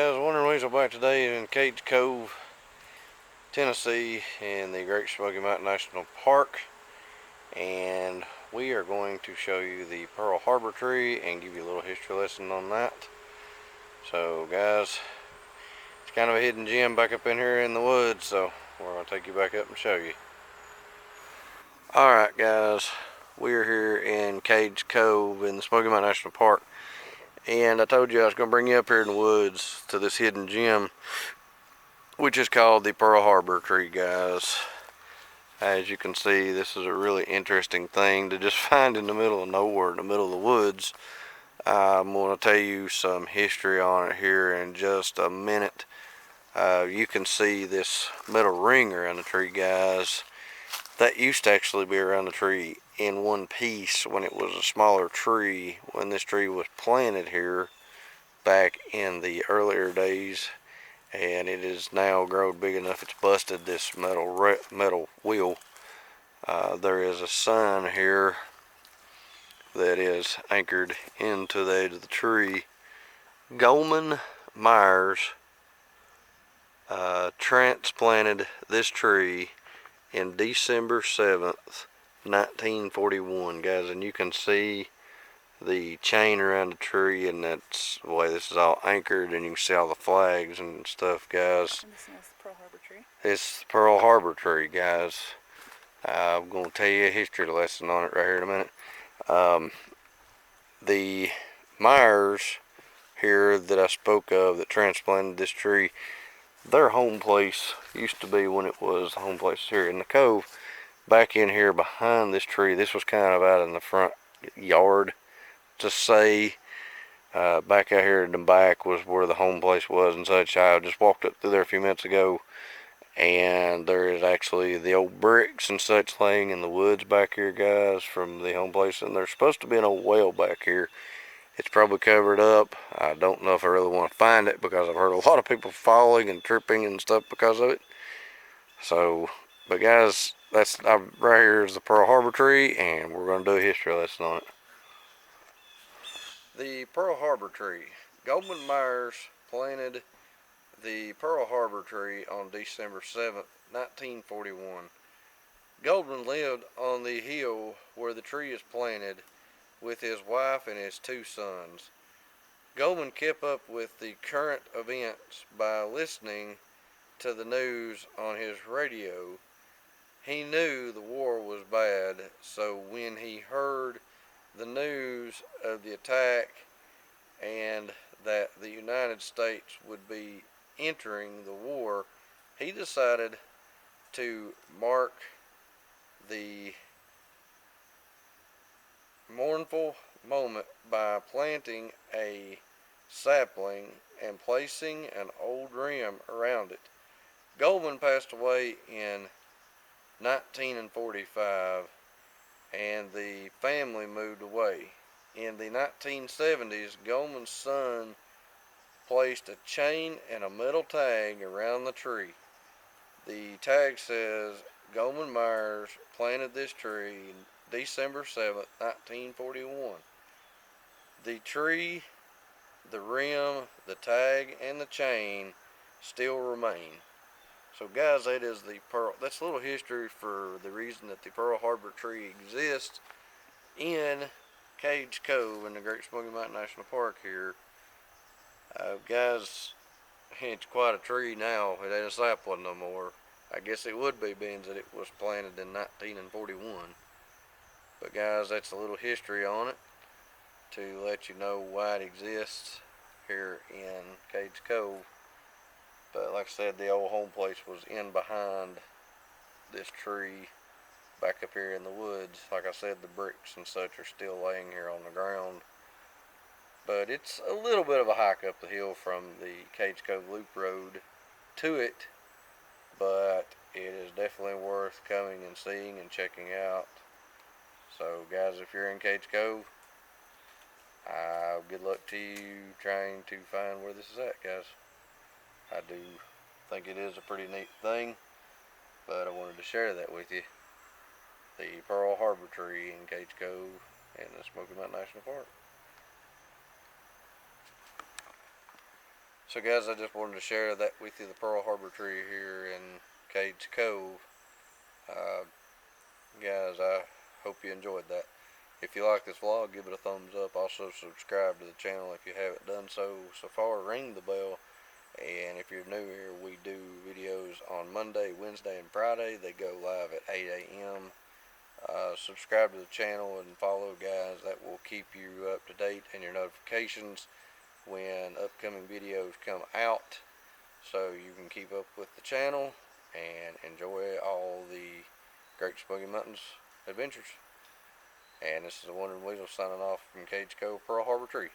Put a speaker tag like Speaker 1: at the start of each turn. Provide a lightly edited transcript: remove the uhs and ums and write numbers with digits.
Speaker 1: guys, Wondering Weasel back today in Cades Cove, Tennessee in the Great Smoky Mountain National Park, and we are going to show you the Pearl Harbor tree and give you a little history lesson on that. So guys, it's kind of a hidden gem back up in here in the woods, so we're going to take you back up and show you. Alright guys, we are here in Cades Cove in the Smoky Mountain National Park. And I told you I was going to bring you up here in the woods to this hidden gem, which is called the Pearl Harbor tree, guys. As you can see, this is a really interesting thing to just find in the middle of nowhere, in the middle of the woods. I'm going to tell you some history on it here in just a minute. You can see this metal ring around the tree, guys. That used to actually be around the tree in one piece when it was a smaller tree, when this tree was planted here back in the earlier days, and it is now grown big enough it's busted this metal wheel. There is a sign here that is anchored into the edge of the tree. Goldman Myers transplanted this tree in December 7th, 1941, guys, and you can see the chain around the tree, and that's the way this is all anchored, and you can see all the flags and stuff, guys.
Speaker 2: And this is the Pearl Harbor tree.
Speaker 1: It's the Pearl Harbor tree, guys. I'm going to tell you a history lesson on it right here in a minute. The Myers here that I spoke of that transplanted this tree, their home place used to be, when it was the home place here in the cove, back in here behind this tree. This was kind of out in the front yard, to say. Back out here in the back was where the home place was and such. I just walked up through there a few minutes ago, and there is actually the old bricks and such laying in the woods back here, guys, from the home place. And there's supposed to be an old well back here. It's probably covered up. I don't know if I really want to find it, because I've heard a lot of people falling and tripping and stuff because of it. So, but guys, that's right here is the Pearl Harbor tree, and we're going to do a history lesson on it. The Pearl Harbor tree. Goldman Myers planted the Pearl Harbor tree on December 7th, 1941. Goldman lived on the hill where the tree is planted with his wife and his two sons. Goldman kept up with the current events by listening to the news on his radio. He knew the war was bad, so when he heard the news of the attack and that the United States would be entering the war, he decided to mark the mournful moment by planting a sapling and placing an old rim around it. Goldman passed away in 1945, and the family moved away. In the 1970s, Goldman's son placed a chain and a metal tag around the tree. The tag says, Goldman Myers planted this tree December 7th, 1941. The tree, the rim, the tag, and the chain still remain. So guys, that is the Pearl. That's a little history for the reason that the Pearl Harbor tree exists in Cades Cove in the Great Smoky Mountain National Park here. Guys, it's quite a tree now. It ain't a sapling no more. I guess it would be, being that it was planted in 1941. But guys, that's a little history on it to let you know why it exists here in Cades Cove. But like I said, the old home place was in behind this tree back up here in the woods. Like I said, the bricks and such are still laying here on the ground. But it's a little bit of a hike up the hill from the Cades Cove Loop Road to it. But it is definitely worth coming and seeing and checking out. So guys, if you're in Cades Cove, good luck to you trying to find where this is at, guys. I do think it is a pretty neat thing, but I wanted to share that with you. The Pearl Harbor tree in Cades Cove in the Smoky Mountain National Park. So guys, I just wanted to share that with you, the Pearl Harbor tree here in Cades Cove. Guys, I hope you enjoyed that. If you like this vlog, give it a thumbs up. Also subscribe to the channel if you haven't done so far. Ring the bell. And if you're new here, we do videos on Monday, Wednesday, and Friday. They go live at 8 a.m. Subscribe to the channel and follow, guys. That will keep you up to date and your notifications when upcoming videos come out, so you can keep up with the channel and enjoy all the Great Smoky Mountains adventures. And this is the Wandering Weasel signing off from Cades Cove, Pearl Harbor Tree.